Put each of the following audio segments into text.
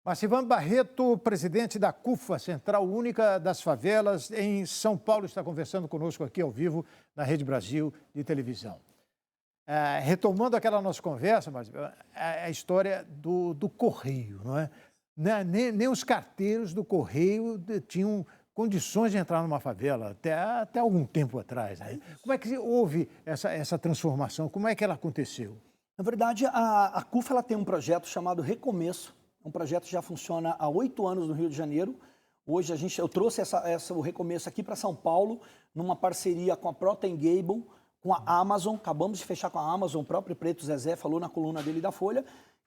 Marcivan Barreto, presidente da CUFA, Central Única das Favelas, em São Paulo, está conversando conosco aqui ao vivo na Rede Brasil de televisão. Retomando aquela nossa conversa, Marcivan, a história do Correio, não é? Nem os carteiros do Correio tinham condições de entrar numa favela até algum tempo atrás. Né? Como é que houve essa transformação? Como é que ela aconteceu? Na verdade, a CUFA ela tem um projeto chamado Recomeço. Um projeto que já funciona há 8 anos no Rio de Janeiro. Hoje eu trouxe o Recomeço aqui para São Paulo, numa parceria com a Procter & Gamble, com a Amazon. Acabamos de fechar com a Amazon, o próprio Preto Zezé falou na coluna dele da Folha,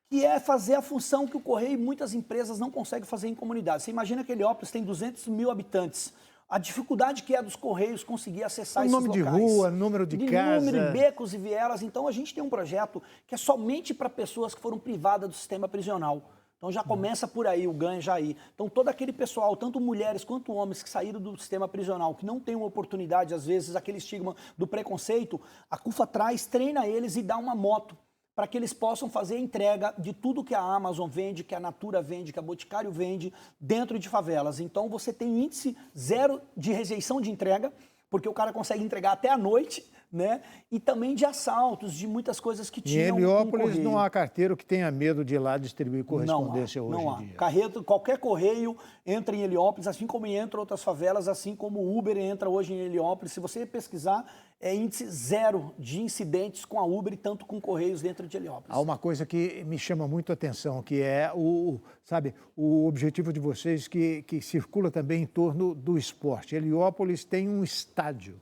que é fazer a função que o Correio e muitas empresas não conseguem fazer em comunidade. Você imagina que Heliópolis tem 200 mil habitantes. A dificuldade que é dos Correios conseguir acessar esses locais. Nome de rua, número de casa. Número, becos e vielas. Então, a gente tem um projeto que é somente para pessoas que foram privadas do sistema prisional. Então, já começa por aí, o ganho já aí. Então, todo aquele pessoal, tanto mulheres quanto homens que saíram do sistema prisional, que não têm uma oportunidade, às vezes, aquele estigma do preconceito, a CUFA traz, treina eles e dá uma moto para que eles possam fazer a entrega de tudo que a Amazon vende, que a Natura vende, que a Boticário vende, dentro de favelas. Então, você tem índice zero de rejeição de entrega, porque o cara consegue entregar até a noite, né? E também de assaltos, de muitas coisas que tinham. Em Heliópolis não há carteiro que tenha medo de ir lá distribuir correspondência hoje em dia. Qualquer correio entra em Heliópolis, assim como entra outras favelas, assim como o Uber entra hoje em Heliópolis. Se você pesquisar, é índice zero de incidentes com a Uber e tanto com Correios dentro de Heliópolis. Há uma coisa que me chama muito a atenção, que é o objetivo de vocês que circula também em torno do esporte. Heliópolis tem um estádio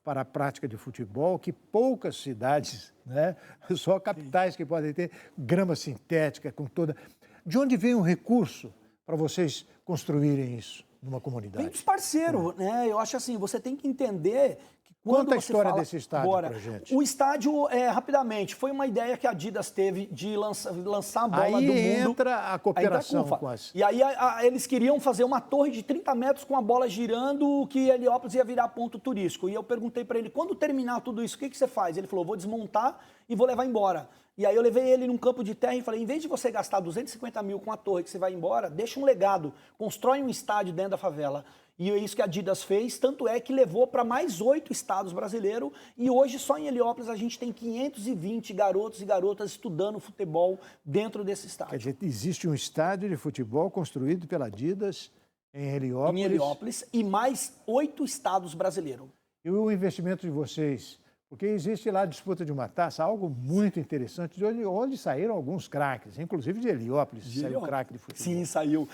para a prática de futebol que poucas cidades, né? Só capitais que podem ter grama sintética com toda... De onde vem o recurso para vocês construírem isso numa comunidade? Vem dos parceiros, né? Eu acho assim, você tem que entender... Conta a história desse estádio para gente. O estádio, rapidamente, foi uma ideia que a Adidas teve de lançar a bola do mundo. Aí entra a cooperação com as... E aí eles queriam fazer uma torre de 30 metros com a bola girando, que Heliópolis ia virar ponto turístico. E eu perguntei para ele, quando terminar tudo isso, o que você faz? Ele falou, vou desmontar e vou levar embora. E aí eu levei ele num campo de terra e falei, em vez de você gastar 250 mil com a torre que você vai embora, deixa um legado, constrói um estádio dentro da favela. E é isso que a Adidas fez, tanto é que levou para mais 8 estados brasileiros e hoje só em Heliópolis a gente tem 520 garotos e garotas estudando futebol dentro desse estádio. Quer dizer, existe um estádio de futebol construído pela Adidas em Heliópolis. Em Heliópolis e mais 8 estados brasileiros. E o investimento de vocês? Porque existe lá a disputa de uma taça, algo muito interessante, de onde saíram alguns craques, inclusive de Heliópolis, saiu craque de futebol. Sim, saiu.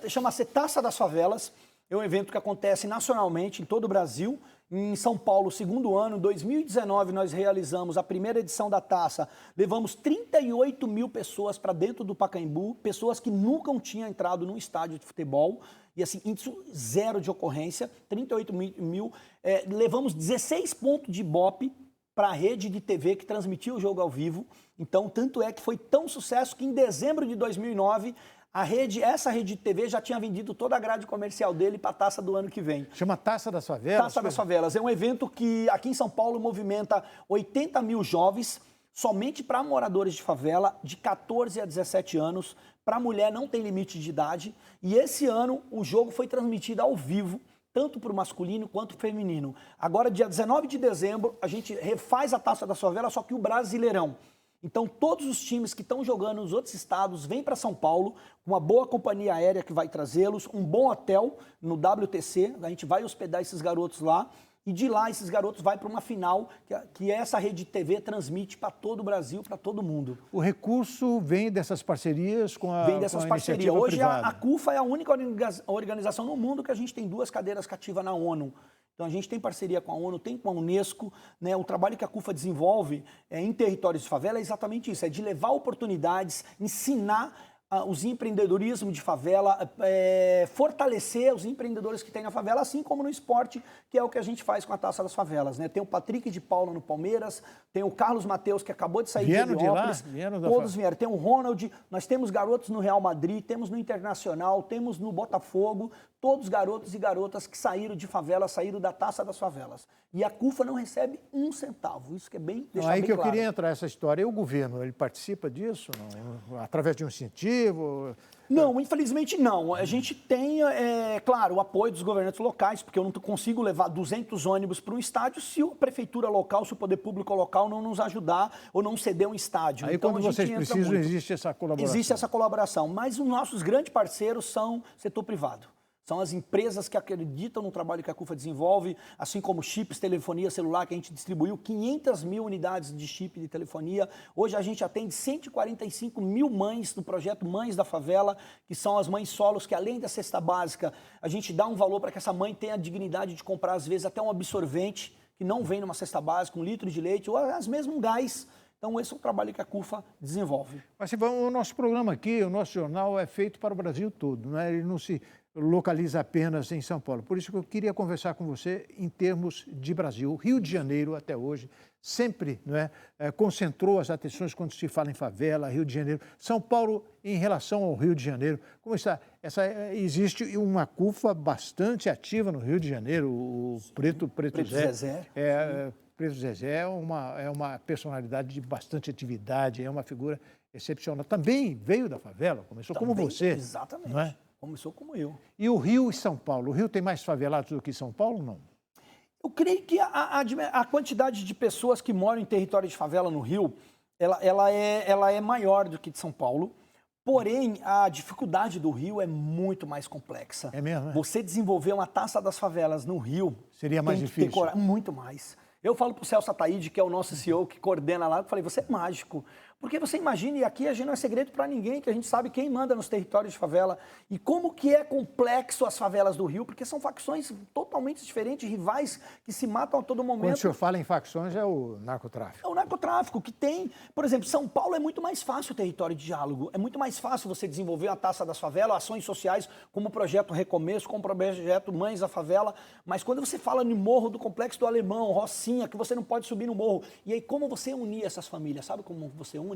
Chama-se Taça das Favelas. É um evento que acontece nacionalmente em todo o Brasil. Em São Paulo, segundo ano, em 2019, nós realizamos a primeira edição da taça. Levamos 38 mil pessoas para dentro do Pacaembu, pessoas que nunca tinham entrado num estádio de futebol. E assim, índice zero de ocorrência, 38 mil. Levamos 16 pontos de Ibope para a rede de TV que transmitiu o jogo ao vivo. Então, tanto é que foi tão sucesso que em dezembro de 2009... essa rede de TV já tinha vendido toda a grade comercial dele para a taça do ano que vem. Chama Taça das Favelas? Taça das Favelas. É um evento que aqui em São Paulo movimenta 80 mil jovens, somente para moradores de favela, de 14 a 17 anos. Para mulher não tem limite de idade. E esse ano o jogo foi transmitido ao vivo, tanto para o masculino quanto o feminino. Agora, dia 19 de dezembro, a gente refaz a Taça das Favelas, só que o Brasileirão. Então, todos os times que estão jogando nos outros estados vêm para São Paulo, com uma boa companhia aérea que vai trazê-los, um bom hotel no WTC, a gente vai hospedar esses garotos lá, e de lá esses garotos vão para uma final que essa rede de TV transmite para todo o Brasil, para todo mundo. O recurso vem dessas parcerias com a Vem dessas parcerias. Hoje privada. a CUFA é a única organização no mundo que a gente tem 2 cadeiras cativas na ONU. Então, a gente tem parceria com a ONU, tem com a Unesco, né? O trabalho que a CUFA desenvolve em territórios de favela é exatamente isso, é de levar oportunidades, ensinar os empreendedorismo de favela, fortalecer os empreendedores que tem na favela, assim como no esporte, que é o que a gente faz com a Taça das Favelas, né? Tem o Patrick de Paula no Palmeiras, tem o Carlos Mateus, que acabou de sair de Heliópolis, todos vieram. Tem o Ronald, nós temos garotos no Real Madrid, temos no Internacional, temos no Botafogo, todos garotos e garotas que saíram de favela, saíram da taça das favelas. E a CUFA não recebe um centavo. Isso que é bem deixar aí bem que eu claro. queria entrar nessa história. E o governo, ele participa disso? Não? Através de um incentivo? Não, infelizmente não. A gente tem, claro, o apoio dos governantes locais, porque eu não consigo levar 200 ônibus para um estádio se a prefeitura local, se o poder público local não nos ajudar ou não ceder um estádio. Aí então, quando vocês precisam, existe essa colaboração. Existe essa colaboração, mas os nossos grandes parceiros são setor privado. São as empresas que acreditam no trabalho que a CUFA desenvolve, assim como chips, telefonia celular, que a gente distribuiu 500 mil unidades de chip de telefonia. Hoje a gente atende 145 mil mães do projeto Mães da Favela, que são as mães solos, que além da cesta básica, a gente dá um valor para que essa mãe tenha a dignidade de comprar, às vezes, até um absorvente, que não vem numa cesta básica, 1 litro de leite, ou às vezes um gás. Então, esse é o trabalho que a CUFA desenvolve. Mas o nosso programa aqui, o nosso jornal é feito para o Brasil todo, não é? Ele não se localiza apenas em São Paulo. Por isso que eu queria conversar com você em termos de Brasil. O Rio de Janeiro, até hoje, sempre concentrou as atenções quando se fala em favela, Rio de Janeiro. São Paulo, em relação ao Rio de Janeiro, como está? Existe uma CUFA bastante ativa no Rio de Janeiro, o Preto Zezé. Preto Zezé é uma personalidade de bastante atividade, é uma figura excepcional. Também veio da favela, começou como você. Exatamente. Não é? Começou como eu. E o Rio e São Paulo? O Rio tem mais favelados do que São Paulo, não? Eu creio que a quantidade de pessoas que moram em território de favela no Rio, ela é maior do que de São Paulo. Porém, a dificuldade do Rio é muito mais complexa. É mesmo, né? Você desenvolver uma taça das favelas no Rio... Seria mais difícil? Muito mais. Eu falo para o Celso Ataíde, que é o nosso CEO, que coordena lá, eu falei, você é mágico. Porque você imagina, e aqui a gente não é segredo para ninguém, que a gente sabe quem manda nos territórios de favela e como que é complexo as favelas do Rio, porque são facções totalmente diferentes, rivais que se matam a todo momento. Quando o senhor fala em facções, é o narcotráfico. É o narcotráfico, que tem, por exemplo, São Paulo é muito mais fácil o território de diálogo, é muito mais fácil você desenvolver a Taça das Favelas, ações sociais como o Projeto Recomeço, como o Projeto Mães da Favela, mas quando você fala no Morro do Complexo do Alemão, Rocinha, que você não pode subir no morro, e aí como você unir essas famílias, sabe como você une?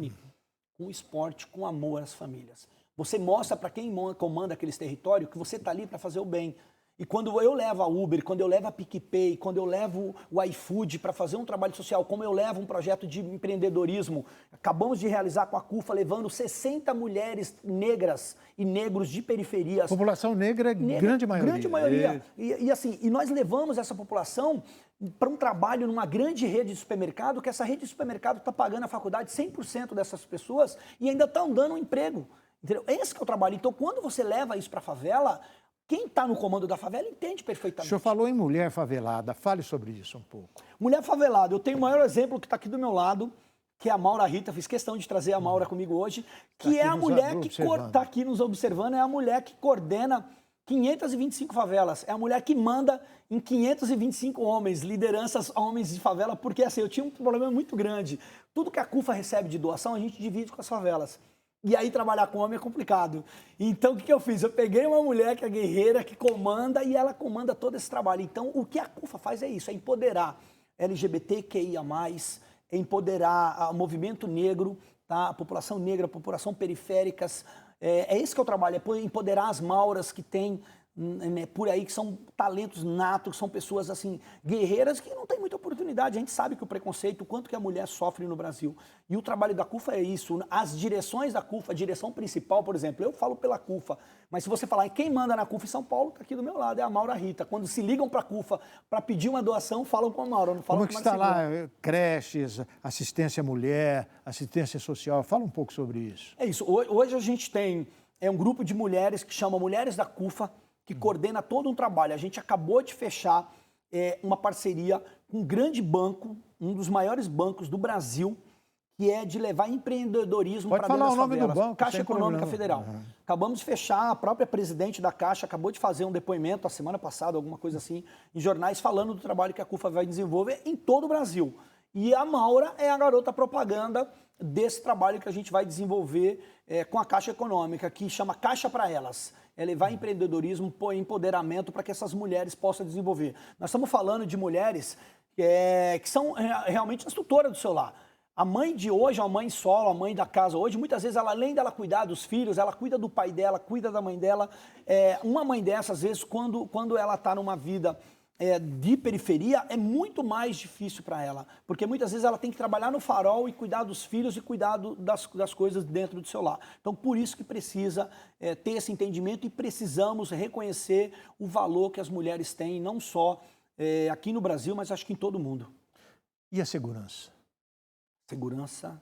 Com esporte, com amor às famílias. Você mostra para quem comanda aqueles territórios que você está ali para fazer o bem. E quando eu levo a Uber, quando eu levo a PicPay, quando eu levo o iFood para fazer um trabalho social, como eu levo um projeto de empreendedorismo, acabamos de realizar com a CUFA, levando 60 mulheres negras e negros de periferias. População negra, grande maioria. Grande maioria. E nós levamos essa população para um trabalho numa grande rede de supermercado, que essa rede de supermercado está pagando a faculdade 100% dessas pessoas e ainda estão dando um emprego. Entendeu? Esse que é o trabalho. Então, quando você leva isso para a favela, quem está no comando da favela entende perfeitamente. O senhor falou em mulher favelada, fale sobre isso um pouco. Mulher favelada, eu tenho o maior exemplo que está aqui do meu lado, que é a Maura Rita, fiz questão de trazer a Maura comigo hoje, que é a mulher que está aqui nos observando, é a mulher que coordena 525 favelas, é a mulher que manda em 525 homens, lideranças homens de favela, porque assim, eu tinha um problema muito grande. Tudo que a CUFA recebe de doação, a gente divide com as favelas. E aí trabalhar com homem é complicado. Então o que eu fiz? Eu peguei uma mulher que é guerreira, que comanda, e ela comanda todo esse trabalho. Então o que a CUFA faz é isso, é empoderar LGBTQIA+, é empoderar o movimento negro, tá? A população negra, a população periféricas. É esse que é o trabalho, é empoderar as Mauras que tem por aí, que são talentos natos, que são pessoas assim, guerreiras, que não tem muita oportunidade. A gente sabe que o preconceito, o quanto que a mulher sofre no Brasil. E o trabalho da CUFA é isso. As direções da CUFA, a direção principal, por exemplo, eu falo pela CUFA, mas se você falar em quem manda na CUFA em São Paulo, está aqui do meu lado, é a Maura Rita. Quando se ligam para a CUFA para pedir uma doação, falam com a Maura, não falam com a Marcilene. Como é que está lá? Creches, assistência à mulher, assistência social. Fala um pouco sobre isso. É isso. Hoje a gente tem um grupo de mulheres que chama Mulheres da CUFA, que coordena todo um trabalho. A gente acabou de fechar uma parceria com um grande banco, um dos maiores bancos do Brasil, que é de levar empreendedorismo para dentro das favelas. Pode falar o nome do banco. Caixa Econômica Federal. Uhum. Acabamos de fechar, a própria presidente da Caixa acabou de fazer um depoimento a semana passada, alguma coisa assim, em jornais, falando do trabalho que a CUFA vai desenvolver em todo o Brasil. E a Maura é a garota propaganda desse trabalho que a gente vai desenvolver com a Caixa Econômica, que chama Caixa para Elas. É levar empreendedorismo, empoderamento para que essas mulheres possam desenvolver. Nós estamos falando de mulheres que são realmente instrutoras do seu lar. A mãe de hoje, a mãe solo, a mãe da casa hoje, muitas vezes, ela, além dela cuidar dos filhos, ela cuida do pai dela, cuida da mãe dela. Uma mãe dessa, às vezes, quando ela está numa vida de periferia, é muito mais difícil para ela. Porque muitas vezes ela tem que trabalhar no farol e cuidar dos filhos e cuidar das coisas dentro do seu lar. Então, por isso que precisa ter esse entendimento e precisamos reconhecer o valor que as mulheres têm, não só aqui no Brasil, mas acho que em todo o mundo. E a segurança? Segurança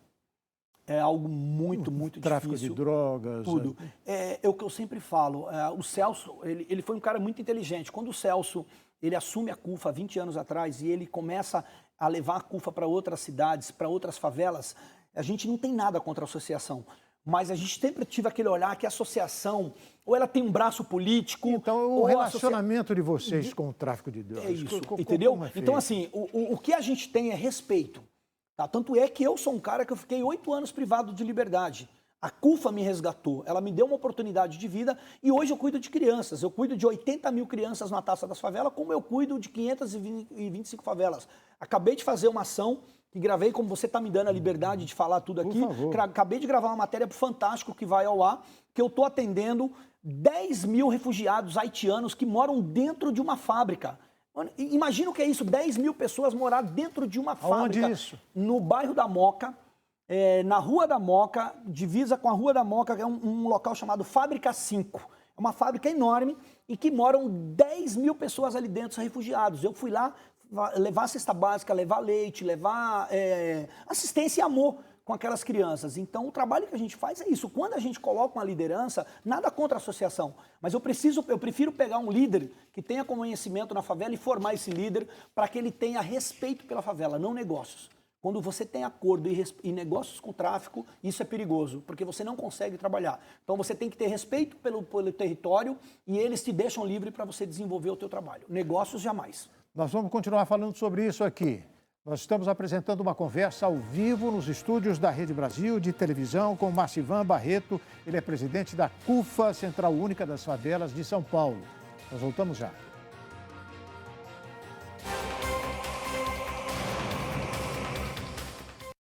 é algo muito difícil. Tráfico de drogas. Tudo. É o que eu sempre falo. O Celso, ele foi um cara muito inteligente. Quando o Celso ele assume a CUFA há 20 anos atrás e ele começa a levar a CUFA para outras cidades, para outras favelas, a gente não tem nada contra a associação. Mas a gente sempre tive aquele olhar que a associação, ou ela tem um braço político... Então, o relacionamento de vocês com o tráfico de drogas... É isso, entendeu? É então, assim, o que a gente tem é respeito. Tá? Tanto é que eu sou um cara que eu fiquei 8 anos privado de liberdade. A CUFA me resgatou, ela me deu uma oportunidade de vida e hoje eu cuido de crianças. Eu cuido de 80 mil crianças na Taça das Favelas, como eu cuido de 525 favelas. Acabei de fazer uma ação que gravei, como você está me dando a liberdade de falar tudo aqui. Acabei de gravar uma matéria pro Fantástico que vai ao ar, que eu estou atendendo 10 mil refugiados haitianos que moram dentro de uma fábrica. Imagina o que é isso, 10 mil pessoas morar dentro de uma fábrica. Onde isso? No bairro da Moca, na Rua da Moca, divisa com a Rua da Moca, que é um local chamado Fábrica 5. É uma fábrica enorme e que moram 10 mil pessoas ali dentro, refugiados. Eu fui lá levar cesta básica, levar leite, levar assistência e amor com aquelas crianças. Então, o trabalho que a gente faz é isso. Quando a gente coloca uma liderança, nada contra a associação, mas eu prefiro pegar um líder que tenha conhecimento na favela e formar esse líder para que ele tenha respeito pela favela, não negócios. Quando você tem acordo e negócios com tráfico, isso é perigoso, porque você não consegue trabalhar. Então, você tem que ter respeito pelo território e eles te deixam livre para você desenvolver o teu trabalho. Negócios, jamais. Nós vamos continuar falando sobre isso aqui. Nós estamos apresentando uma conversa ao vivo nos estúdios da Rede Brasil de televisão com Marcivan Barreto. Ele é presidente da CUFA, Central Única das Favelas de São Paulo. Nós voltamos já.